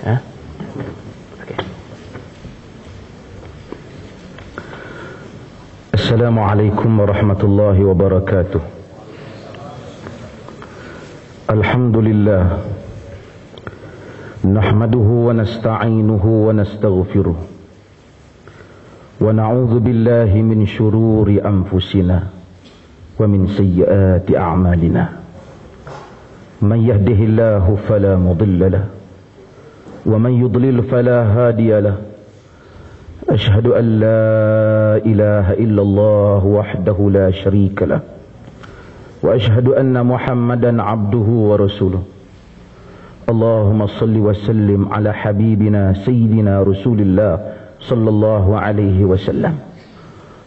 Ha? Okay. Assalamualaikum warahmatullahi wabarakatuh. Alhamdulillah. Nahmaduhu wa nasta'inuhu wa nastaghfiruh. Wa na'udzu billahi min syururi anfusina wa min sayyiati a'malina. Man yahdihillahu fala mudilla lahu wa man yudlil fala hadiya lahu. Ashhadu an la ilaha illallah wahdahu la syarika lahu wa ashhadu anna Muhammadan abduhu wa rasuluh. Allahumma salli wa sallim ala habibina sayyidina Rasulillah sallallahu alaihi wasallam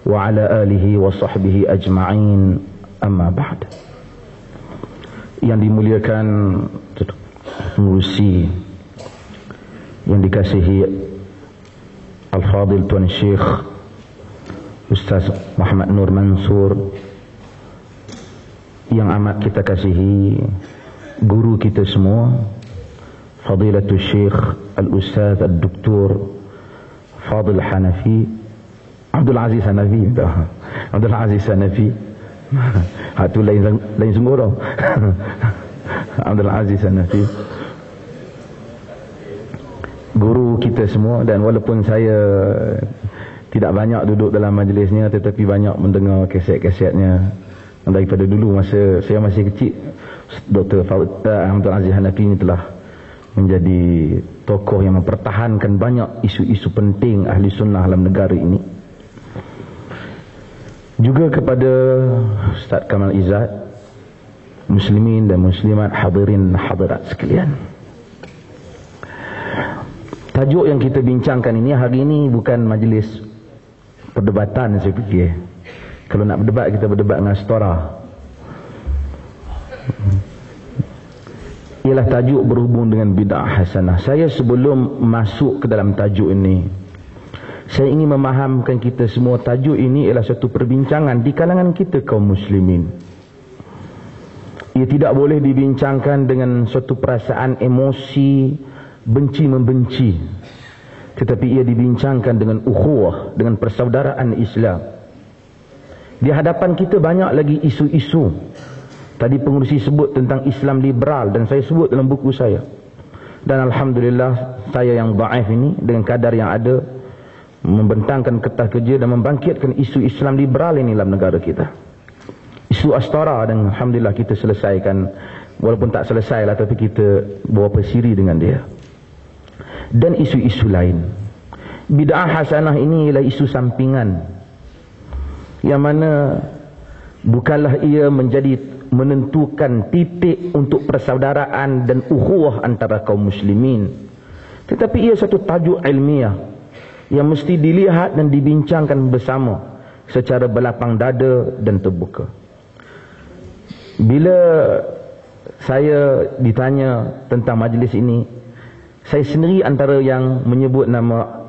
wa ala alihi wa sahbihi ajma'in, amma ba'd. Yang dimuliakan pengurusi, yang dikasihi Al-Fadil Tuan Syekh Ustaz Muhammad Nur Mansur, yang amat kita kasihi guru kita semua Fadilatul Syekh Al-Ustaz Al-Doktor Fadil Hanafi, Abdul Aziz Hanafi, Abdul Aziz Hanafi, itu lain sungguh tau. Abdul Aziz Hanafi, guru kita semua. Dan walaupun saya tidak banyak duduk dalam majlisnya, tetapi banyak mendengar kaset-kasetnya daripada dulu masa saya masih kecil. Dr. Abdul Aziz Hanafi ini telah menjadi tokoh yang mempertahankan banyak isu-isu penting ahli sunnah dalam negara ini. Juga kepada Ustaz Kamal Izzat, muslimin dan muslimat, hadirin hadirat sekalian. Tajuk yang kita bincangkan ini hari ini bukan majlis perdebatan, saya fikir. Kalau nak berdebat, kita berdebat dengan stora. Ialah tajuk berhubung dengan bid'ah hasanah. Saya sebelum masuk ke dalam tajuk ini, saya ingin memahamkan kita semua, tajuk ini ialah satu perbincangan di kalangan kita kaum muslimin. Ia tidak boleh dibincangkan dengan suatu perasaan emosi benci-membenci, tetapi ia dibincangkan dengan ukhuwah, dengan persaudaraan Islam. Di hadapan kita banyak lagi isu-isu. Tadi pengurusi sebut tentang Islam liberal, dan saya sebut dalam buku saya. Dan alhamdulillah, saya yang dhaif ini dengan kadar yang ada membentangkan kertas kerja dan membangkitkan isu Islam liberal ini dalam negara kita. Isu Astara, dan alhamdulillah kita selesaikan. Walaupun tak selesai lah, tapi kita bawa persiri dengan dia. Dan isu-isu lain. Bid'ah hasanah ini ialah isu sampingan, yang mana bukanlah ia menentukan titik untuk persaudaraan dan ukhuwah antara kaum muslimin, tetapi ia satu tajuk ilmiah yang mesti dilihat dan dibincangkan bersama secara berlapang dada dan terbuka. Bila saya ditanya tentang majlis ini, saya sendiri antara yang menyebut nama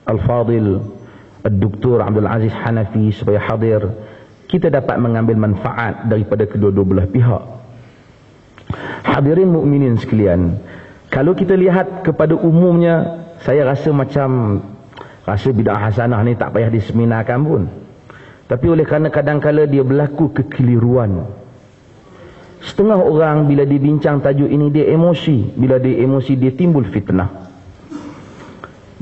Al-Fadil Al-Doktor Abdul Aziz Hanafi supaya hadir. Kita dapat mengambil manfaat daripada kedua-dua belah pihak. Hadirin mukminin sekalian, kalau kita lihat kepada umumnya, saya rasa bid'ah hasanah ni tak payah diseminarkan pun. Tapi oleh kerana kadang-kala dia berlaku kekeliruan, setengah orang bila dibincang tajuk ini dia emosi. Bila dia emosi, dia timbul fitnah.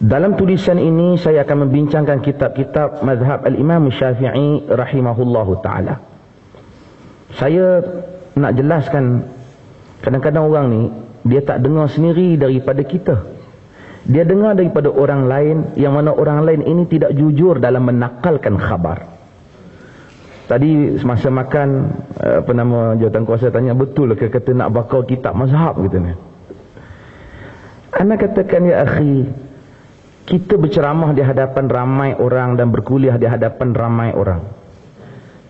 Dalam tulisan ini saya akan membincangkan kitab-kitab mazhab al-Imam Syafi'i rahimahullahu ta'ala. Saya nak jelaskan, kadang-kadang orang ni dia tak dengar sendiri daripada kita. Dia dengar daripada orang lain, yang mana orang lain ini tidak jujur dalam menakalkan khabar. Tadi semasa makan, jawatan kuasa tanya, betul ke kata nak bakar kitab mazhab gitu ni. Ana katakan, ya akhi, kita berceramah di hadapan ramai orang dan berkuliah di hadapan ramai orang.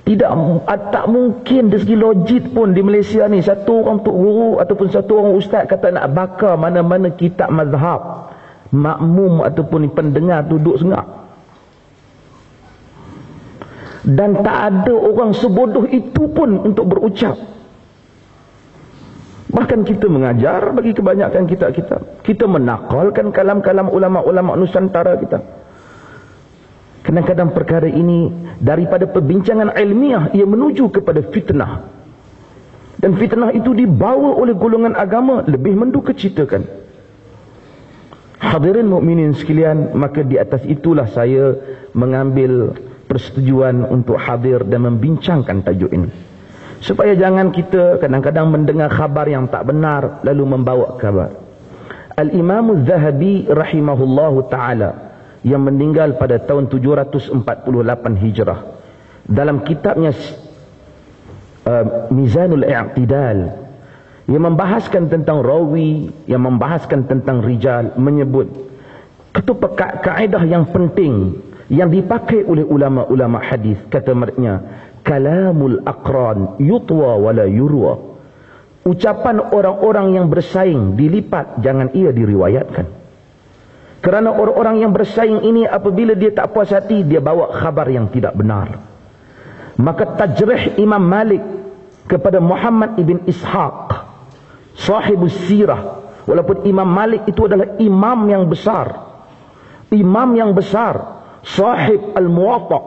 Tak mungkin dari segi logik pun di Malaysia ni satu orang tok guru ataupun satu orang ustaz kata nak bakar mana-mana kitab mazhab, makmum ataupun pendengar duduk sengak. Dan tak ada orang sebodoh itu pun untuk berucap. Bahkan kita mengajar bagi kebanyakan kita. Kita menakalkan kalam-kalam ulama-ulama Nusantara kita. Kadang-kadang perkara ini daripada perbincangan ilmiah ia menuju kepada fitnah. Dan fitnah itu dibawa oleh golongan agama lebih mendukacitakan. Hadirin mukminin sekalian, maka di atas itulah saya mengambil persetujuan untuk hadir dan membincangkan tajuk ini. Supaya jangan kita kadang-kadang mendengar khabar yang tak benar lalu membawa kabar. Al-Imam Az-Zahabi rahimahullahu ta'ala yang meninggal pada tahun 748 Hijrah, dalam kitabnya Mizanul I'tidal, yang membahaskan tentang rawi, yang membahaskan tentang rijal, menyebut kaedah yang penting yang dipakai oleh ulama-ulama hadis. Kata mereka, kalamul aqran yutwa wala yurwa. Ucapan orang-orang yang bersaing dilipat, jangan ia diriwayatkan. Kerana orang-orang yang bersaing ini apabila dia tak puas hati, dia bawa khabar yang tidak benar. Maka tajrih Imam Malik kepada Muhammad ibn Ishaq, sahibus sirah, walaupun Imam Malik itu adalah imam yang besar, sahib al-Muwatta,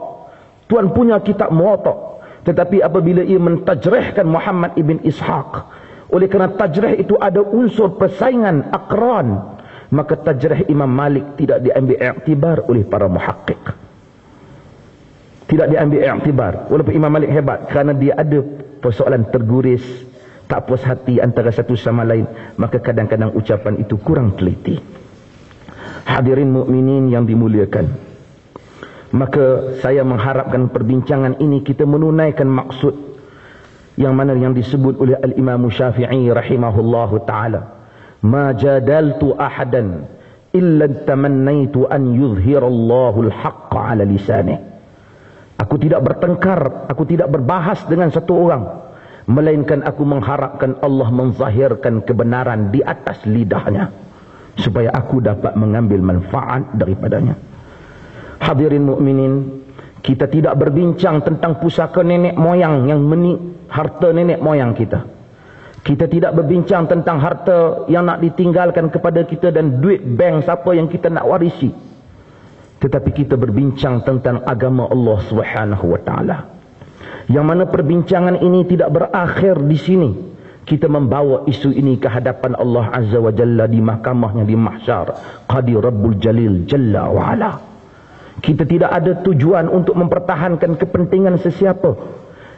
tuan punya kitab Muwatta, tetapi apabila ia mentajrihkan Muhammad ibn Ishaq, oleh kerana tajrih itu ada unsur persaingan aqran, maka tajrih Imam Malik tidak diambil iktibar oleh para muhaqqiq. Tidak diambil iktibar. Walaupun Imam Malik hebat, kerana dia ada persoalan terguris, tak puas hati antara satu sama lain, maka kadang-kadang ucapan itu kurang teliti. Hadirin mukminin yang dimuliakan, maka saya mengharapkan perbincangan ini kita menunaikan maksud yang mana yang disebut oleh Al-Imam Syafi'i rahimahullahu ta'ala, ma jadaltu ahadan illa tamannaitu an yuzhirallahu al-haqqa ala lisanih. Aku tidak bertengkar, aku tidak berbahas dengan satu orang, melainkan aku mengharapkan Allah menzahirkan kebenaran di atas lidahnya, supaya aku dapat mengambil manfaat daripadanya. Hadirin mukminin, kita tidak berbincang tentang pusaka nenek moyang yang harta nenek moyang kita. Kita tidak berbincang tentang harta yang nak ditinggalkan kepada kita dan duit bank siapa yang kita nak warisi. Tetapi kita berbincang tentang agama Allah Subhanahu wa taala. Yang mana perbincangan ini tidak berakhir di sini. Kita membawa isu ini ke hadapan Allah Azza wa Jalla di mahkamahnya di mahsyar. Qadi Rabbul Jalil Jalla wa Ala. Kita tidak ada tujuan untuk mempertahankan kepentingan sesiapa.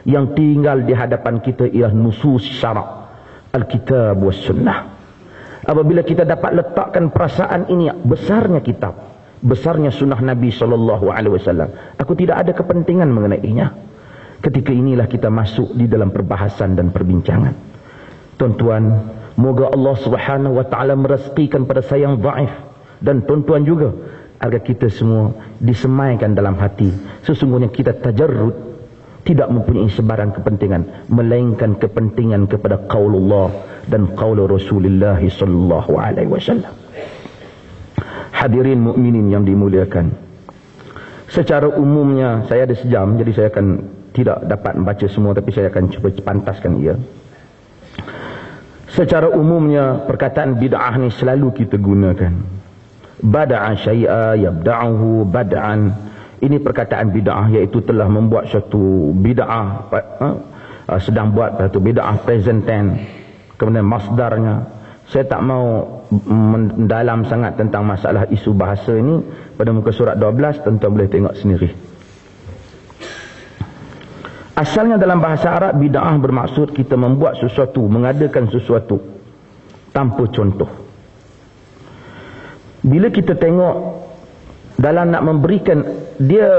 Yang tinggal di hadapan kita ialah nusus syarak, Alkitab was Sunnah. Apabila kita dapat letakkan perasaan ini, besarnya kitab, besarnya sunnah Nabi SAW, aku tidak ada kepentingan mengenainya. Ketika inilah kita masuk di dalam perbahasan dan perbincangan. Tuan-tuan, moga Allah Subhanahu wa taala merezekikan pada saya yang dhaif, dan tuan-tuan juga, agar kita semua disemaikan dalam hati sesungguhnya kita tajarrud, tidak mempunyai sebarang kepentingan melainkan kepentingan kepada qaulullah dan qaul Rasulullah sallallahu alaihi wasallam. Hadirin mukminin yang dimuliakan, secara umumnya saya ada sejam, jadi saya akan tidak dapat membaca semua, tapi saya akan cuba pantaskan ia. Secara umumnya perkataan bid'ah ni selalu kita gunakan. Bada'a syai'a yabda'uhu bad'an. Ini perkataan bid'ah, iaitu telah membuat suatu bid'ah, sedang buat satu bid'ah present tense, kemudian masdarnya. Saya tak mau mendalam sangat tentang masalah isu bahasa ini. Pada muka surat 12 tuan-tuan boleh tengok sendiri. Asalnya dalam bahasa Arab, bid'ah bermaksud kita membuat sesuatu, mengadakan sesuatu tanpa contoh. Bila kita tengok dalam nak memberikan, dia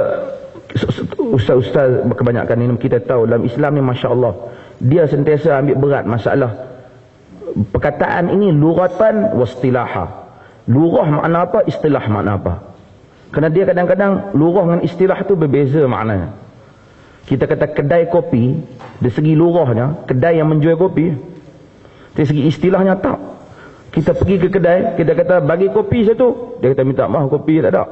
ustaz-ustaz kebanyakan ini kita tahu dalam Islam ni, Masya Allah, dia sentiasa ambil berat masalah perkataan ini lughatan wa istilaha. Lughah makna apa, istilah makna apa. Kerana dia kadang-kadang lughah dengan istilah tu berbeza maknanya. Kita kata kedai kopi, dari segi lughahnya kedai yang menjual kopi, dari segi istilahnya tak. Kita pergi ke kedai, kita kata bagi kopi satu, dia kata minta maaf kopi tak ada.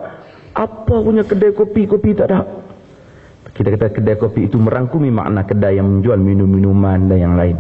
Apa punya kedai kopi, kopi tak ada. Kita kata kedai kopi itu merangkumi makna kedai yang menjual minum-minuman dan yang lain.